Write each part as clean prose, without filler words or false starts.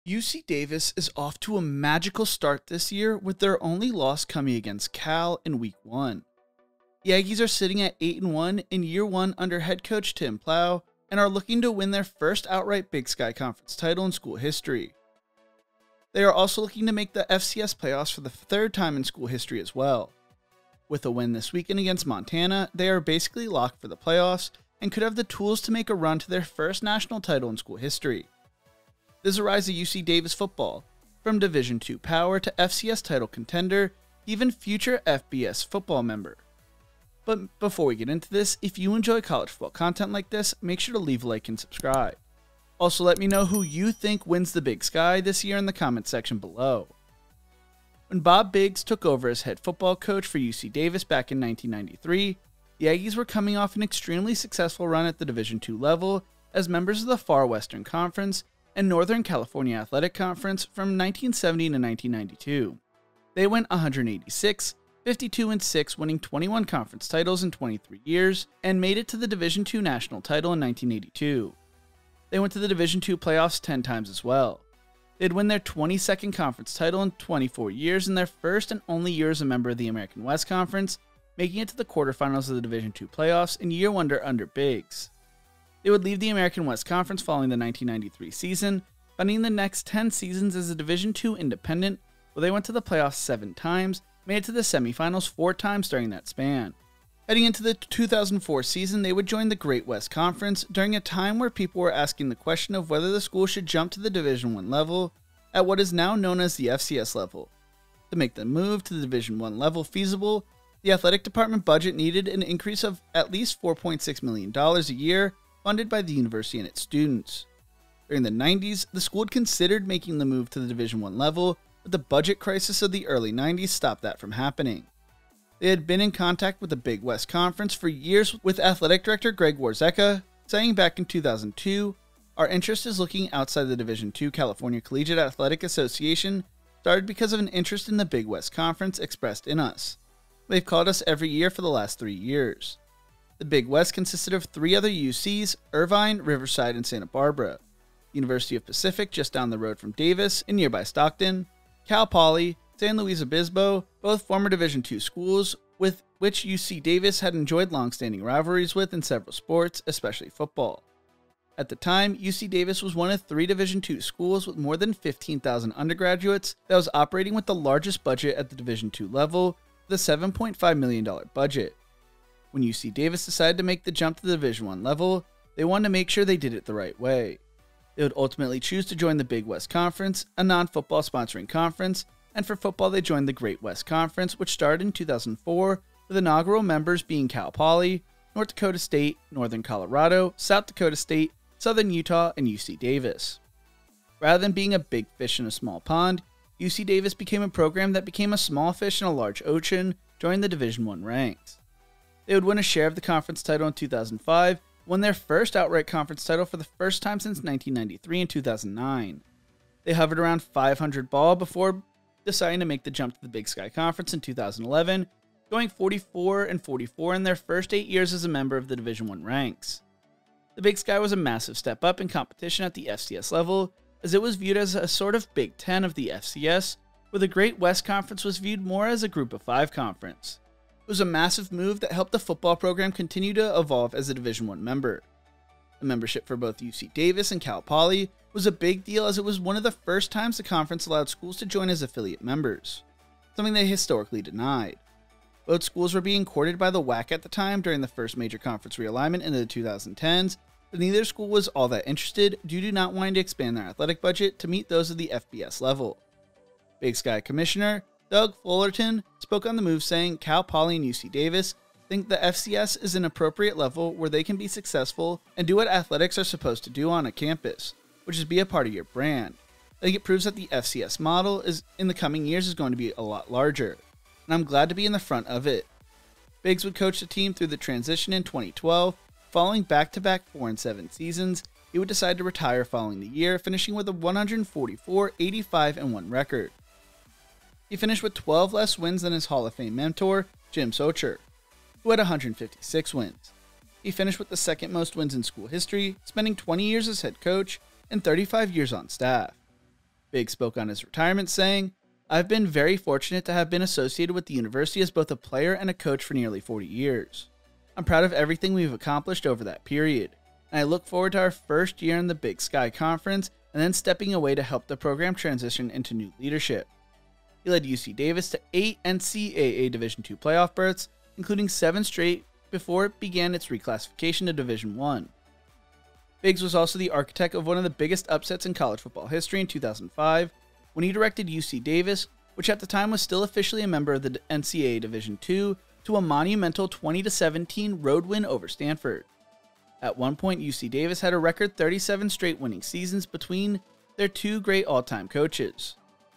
UC Davis is off to a magical start this year with their only loss coming against Cal in Week 1. The Aggies are sitting at 8-1 in year 1 under head coach Tim Plough and are looking to win their first outright Big Sky Conference title in school history. They are also looking to make the FCS playoffs for the third time in school history as well. With a win this weekend against Montana, they are basically locked for the playoffs and could have the tools to make a run to their first national title in school history. This is a rise of UC Davis football, from Division II power to FCS title contender, even future FBS football member. But before we get into this, if you enjoy college football content like this, make sure to leave a like and subscribe. Also, let me know who you think wins the Big Sky this year in the comment section below. When Bob Biggs took over as head football coach for UC Davis back in 1993, the Aggies were coming off an extremely successful run at the Division II level as members of the Far Western Conference and Northern California Athletic Conference from 1970 to 1992. They went 186, 52-6, winning 21 conference titles in 23 years, and made it to the Division II national title in 1982. They went to the Division II playoffs 10 times as well. They'd win their 22nd conference title in 24 years and their first and only year as a member of the American West Conference, making it to the quarterfinals of the Division II playoffs in year 1 under Biggs. They would leave the American West Conference following the 1993 season, spending the next 10 seasons as a Division II independent, where they went to the playoffs 7 times, made it to the semifinals 4 times during that span. Heading into the 2004 season, they would join the Great West Conference during a time where people were asking the question of whether the school should jump to the Division I level at what is now known as the FCS level. To make the move to the Division I level feasible, the athletic department budget needed an increase of at least $4.6 million a year, funded by the university and its students. During the 90s, the school had considered making the move to the Division I level, but the budget crisis of the early 90s stopped that from happening. They had been in contact with the Big West Conference for years, with athletic director Greg Warzeka saying back in 2002, "Our interest is looking outside the Division II California Collegiate Athletic Association started because of an interest in the Big West Conference expressed in us. They've called us every year for the last 3 years." The Big West consisted of 3 other UCs, Irvine, Riverside, and Santa Barbara, University of Pacific just down the road from Davis in nearby Stockton, Cal Poly, San Luis Obispo, both former Division II schools with which UC Davis had enjoyed long-standing rivalries with in several sports, especially football. At the time, UC Davis was one of 3 Division II schools with more than 15,000 undergraduates that was operating with the largest budget at the Division II level, with a $7.5 million budget. When UC Davis decided to make the jump to the Division I level, they wanted to make sure they did it the right way. They would ultimately choose to join the Big West Conference, a non-football sponsoring conference, and for football they joined the Great West Conference, which started in 2004, with inaugural members being Cal Poly, North Dakota State, Northern Colorado, South Dakota State, Southern Utah, and UC Davis. Rather than being a big fish in a small pond, UC Davis became a program that became a small fish in a large ocean, joining the Division I ranks. They would win a share of the conference title in 2005, won their first outright conference title for the first time since 1993 and 2009. They hovered around 500 ball before deciding to make the jump to the Big Sky Conference in 2011, going 44-44 in their first 8 years as a member of the Division I ranks. The Big Sky was a massive step up in competition at the FCS level, as it was viewed as a sort of Big Ten of the FCS, where the Great West Conference was viewed more as a Group of 5 conference. It was a massive move that helped the football program continue to evolve as a Division I member. The membership for both UC Davis and Cal Poly was a big deal, as it was one of the first times the conference allowed schools to join as affiliate members, something they historically denied. Both schools were being courted by the WAC at the time during the first major conference realignment in the 2010s, but neither school was all that interested due to not wanting to expand their athletic budget to meet those of the FBS level. Big Sky Commissioner Doug Fullerton spoke on the move, saying Cal Poly and UC Davis think the FCS is an appropriate level where they can be successful and do what athletics are supposed to do on a campus, which is be a part of your brand. I think it proves that the FCS model is in the coming years is going to be a lot larger, and I'm glad to be in the front of it. Biggs would coach the team through the transition in 2012. Following back-to-back 4-7 seasons, he would decide to retire following the year, finishing with a 144-85-1 record. He finished with 12 less wins than his Hall of Fame mentor, Jim Socher, who had 156 wins. He finished with the second most wins in school history, spending 20 years as head coach and 35 years on staff. Biggs spoke on his retirement, saying, "I've been very fortunate to have been associated with the university as both a player and a coach for nearly 40 years. I'm proud of everything we've accomplished over that period, and I look forward to our first year in the Big Sky Conference and then stepping away to help the program transition into new leadership." He led UC Davis to 8 NCAA Division II playoff berths, including 7 straight before it began its reclassification to Division I. Biggs was also the architect of one of the biggest upsets in college football history in 2005, when he directed UC Davis, which at the time was still officially a member of the NCAA Division II, to a monumental 20-17 road win over Stanford. At one point, UC Davis had a record 37 straight winning seasons between their two great all-time coaches.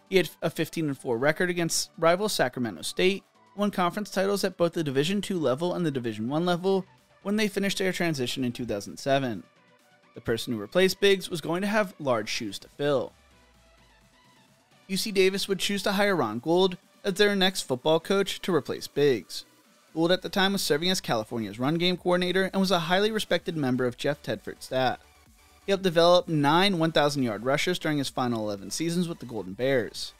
He had a 15-4 record against rival Sacramento State, won conference titles at both the Division II level and the Division I level when they finished their transition in 2007. The person who replaced Biggs was going to have large shoes to fill. UC Davis would choose to hire Ron Gould as their next football coach to replace Biggs. Gould at the time was serving as California's run game coordinator and was a highly respected member of Jeff Tedford's staff. He helped develop 9 1,000-yard rushers during his final 11 seasons with the Golden Bears.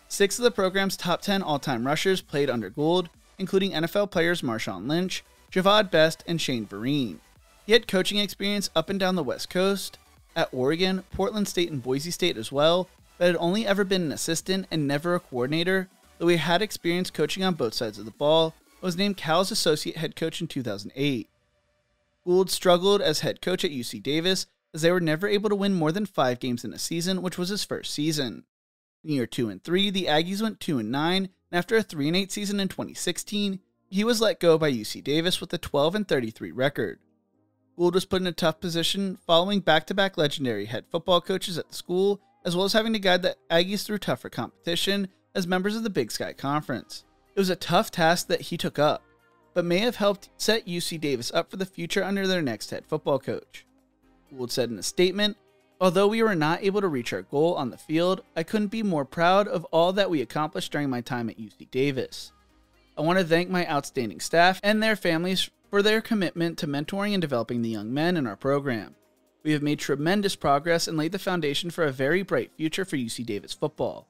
6 of the program's top 10 all-time rushers played under Gould, including NFL players Marshawn Lynch, Javad Best, and Shane Vereen. He had coaching experience up and down the West Coast, at Oregon, Portland State, and Boise State as well, but had only ever been an assistant and never a coordinator, though he had experience coaching on both sides of the ball and was named Cal's associate head coach in 2008. Gould struggled as head coach at UC Davis as they were never able to win more than 5 games in a season, which was his first season. In year 2 and 3, the Aggies went 2-9, and after a 3-8 season in 2016, he was let go by UC Davis with a 12-33 record. Gould was put in a tough position following back-to-back legendary head football coaches at the school, as well as having to guide the Aggies through tougher competition as members of the Big Sky Conference. It was a tough task that he took up, but may have helped set UC Davis up for the future under their next head football coach. Gould said in a statement, "Although we were not able to reach our goal on the field, I couldn't be more proud of all that we accomplished during my time at UC Davis. I want to thank my outstanding staff and their families for their commitment to mentoring and developing the young men in our program. We have made tremendous progress and laid the foundation for a very bright future for UC Davis football.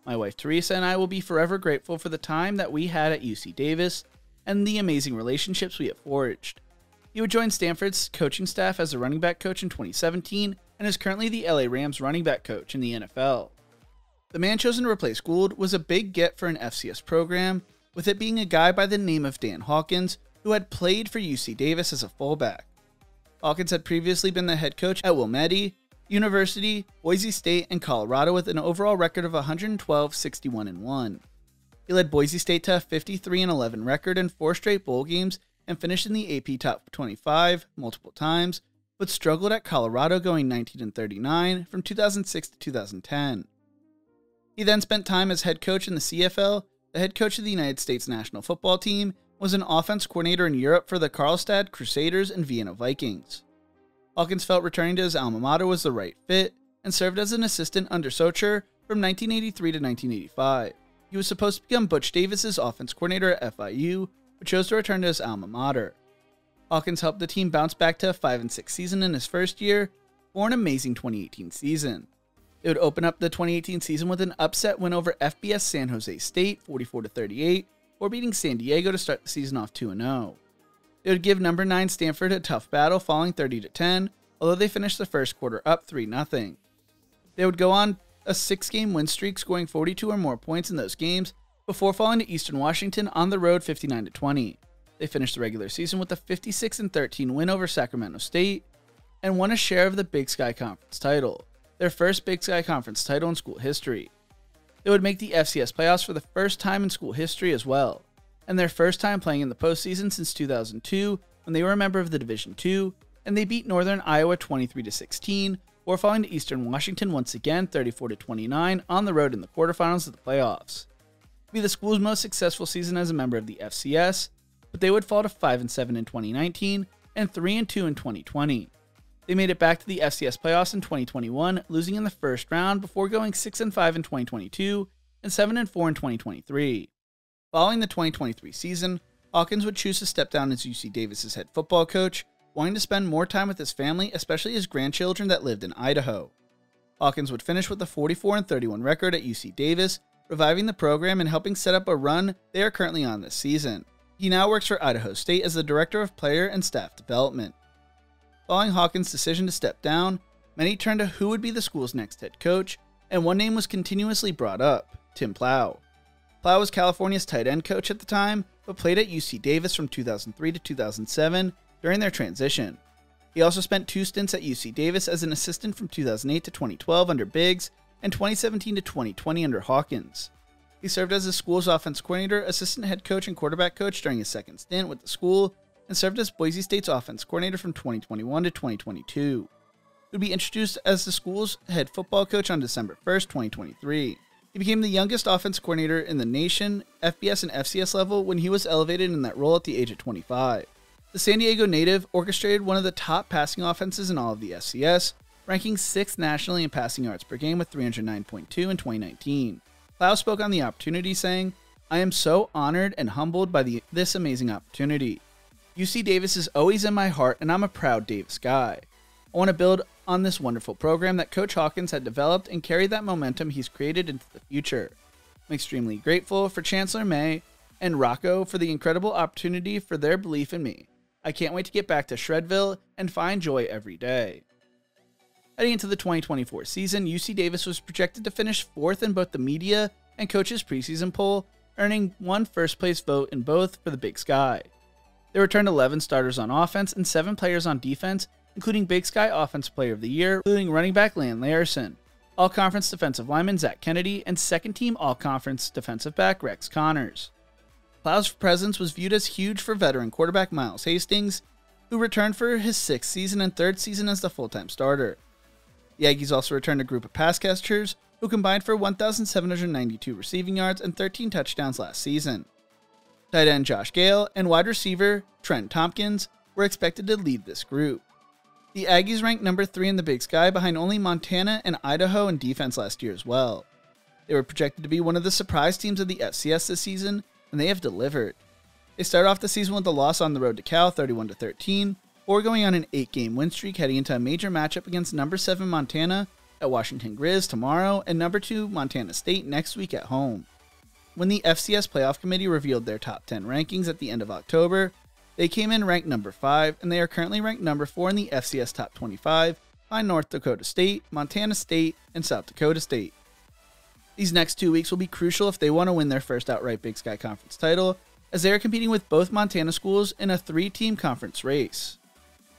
My wife Teresa and I will be forever grateful for the time that we had at UC Davis and the amazing relationships we have forged." He would join Stanford's coaching staff as a running back coach in 2017 and is currently the LA Rams running back coach in the NFL. The man chosen to replace Gould was a big get for an FCS program, with it being a guy by the name of Dan Hawkins, who had played for UC Davis as a fullback. Hawkins had previously been the head coach at Wilmette University, Boise State, and Colorado with an overall record of 112-61-1. He led Boise State to a 53-11 record in 4 straight bowl games and finished in the AP Top 25 multiple times, but struggled at Colorado going 19-39 from 2006 to 2010. He then spent time as head coach in the CFL, the head coach of the United States national football team, was an offense coordinator in Europe for the Karlstad Crusaders and Vienna Vikings. Hawkins felt returning to his alma mater was the right fit and served as an assistant under Socher from 1983 to 1985. He was supposed to become Butch Davis's offense coordinator at FIU, but chose to return to his alma mater. Hawkins helped the team bounce back to a 5-6 season in his first year for an amazing 2018 season. It would open up the 2018 season with an upset win over FBS San Jose State 44-38, or beating San Diego to start the season off 2-0. It would give number 9 Stanford a tough battle, falling 30-10, although they finished the first quarter up 3-0. They would go on a 6-game win streak, scoring 42 or more points in those games, before falling to Eastern Washington on the road 59-20. They finished the regular season with a 56-13 win over Sacramento State, and won a share of the Big Sky Conference title, their first Big Sky Conference title in school history. They would make the FCS playoffs for the first time in school history as well, and their first time playing in the postseason since 2002 when they were a member of the Division II, and they beat Northern Iowa 23-16, before falling to Eastern Washington once again 34-29 on the road in the quarterfinals of the playoffs. It would be the school's most successful season as a member of the FCS, but they would fall to 5-7 in 2019 and 3-2 in 2020. They made it back to the FCS playoffs in 2021, losing in the first round before going 6-5 in 2022 and 7-4 in 2023. Following the 2023 season, Hawkins would choose to step down as UC Davis's head football coach, wanting to spend more time with his family, especially his grandchildren that lived in Idaho. Hawkins would finish with a 44-31 record at UC Davis, reviving the program and helping set up a run they are currently on this season. He now works for Idaho State as the Director of Player and Staff Development. Following Hawkins' decision to step down, many turned to who would be the school's next head coach, and one name was continuously brought up: Tim Plough. Plough was California's tight end coach at the time, but played at UC Davis from 2003 to 2007 during their transition. He also spent 2 stints at UC Davis as an assistant from 2008 to 2012 under Biggs and 2017 to 2020 under Hawkins. He served as the school's offense coordinator, assistant head coach, and quarterback coach during his second stint with the school, and served as Boise State's offense coordinator from 2021 to 2022. He would be introduced as the school's head football coach on December 1st, 2023. He became the youngest offense coordinator in the nation, FBS and FCS level, when he was elevated in that role at the age of 25. The San Diego native orchestrated one of the top passing offenses in all of the FCS, ranking 6th nationally in passing yards per game with 309.2 in 2019. Plough spoke on the opportunity, saying, "I am so honored and humbled by this amazing opportunity. UC Davis is always in my heart, and I'm a proud Davis guy. I want to build on this wonderful program that Coach Hawkins had developed and carry that momentum he's created into the future. I'm extremely grateful for Chancellor May and Rocco for the incredible opportunity for their belief in me. I can't wait to get back to Shredville and find joy every day." Heading into the 2024 season, UC Davis was projected to finish 4th in both the media and coaches preseason poll, earning 1 first-place vote in both for the Big Sky. They returned 11 starters on offense and 7 players on defense, including Big Sky Offensive Player of the Year, including running back Landon Larson, All-Conference defensive lineman Zach Kennedy, and second-team All-Conference defensive back Rex Connors. Plough's presence was viewed as huge for veteran quarterback Miles Hastings, who returned for his 6th season and 3rd season as the full-time starter. The Aggies also returned a group of pass catchers who combined for 1,792 receiving yards and 13 touchdowns last season. Tight end Josh Gale and wide receiver Trent Tompkins were expected to lead this group. The Aggies ranked number 3 in the Big Sky, behind only Montana and Idaho in defense last year as well. They were projected to be one of the surprise teams of the FCS this season, and they have delivered. They started off the season with a loss on the road to Cal, 31-13, or going on an 8-game win streak heading into a major matchup against number 7 Montana at Washington Grizz tomorrow and number 2 Montana State next week at home. When the FCS Playoff Committee revealed their top 10 rankings at the end of October, they came in ranked number 5, and they are currently ranked number 4 in the FCS Top 25 behind North Dakota State, Montana State, and South Dakota State. These next 2 weeks will be crucial if they want to win their first outright Big Sky Conference title, as they are competing with both Montana schools in a 3-team conference race.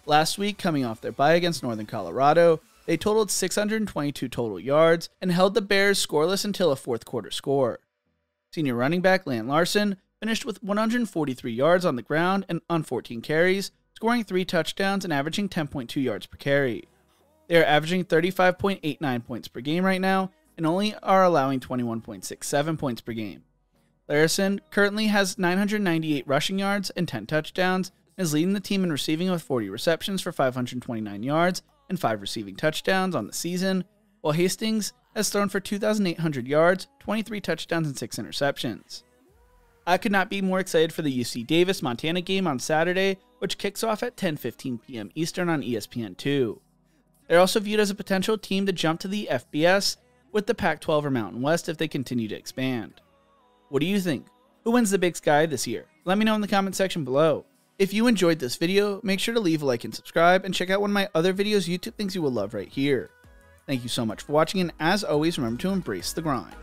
Last week, coming off their bye against Northern Colorado, they totaled 622 total yards and held the Bears scoreless until a 4th quarter score. Senior running back Landon Larson finished with 143 yards on the ground and on 14 carries, scoring 3 touchdowns and averaging 10.2 yards per carry. They are averaging 35.89 points per game right now and only are allowing 21.67 points per game. Larson currently has 998 rushing yards and 10 touchdowns, and is leading the team in receiving with 40 receptions for 529 yards and 5 receiving touchdowns on the season, while Hastings has thrown for 2,800 yards, 23 touchdowns, and 6 interceptions. I could not be more excited for the UC Davis-Montana game on Saturday, which kicks off at 10:15 p.m. Eastern on ESPN2. They're also viewed as a potential team to jump to the FBS with the Pac-12 or Mountain West if they continue to expand. What do you think? Who wins the Big Sky this year? Let me know in the comment section below. If you enjoyed this video, make sure to leave a like and subscribe, and check out one of my other videos YouTube thinks you will love right here. Thank you so much for watching, and as always, remember to embrace the grind.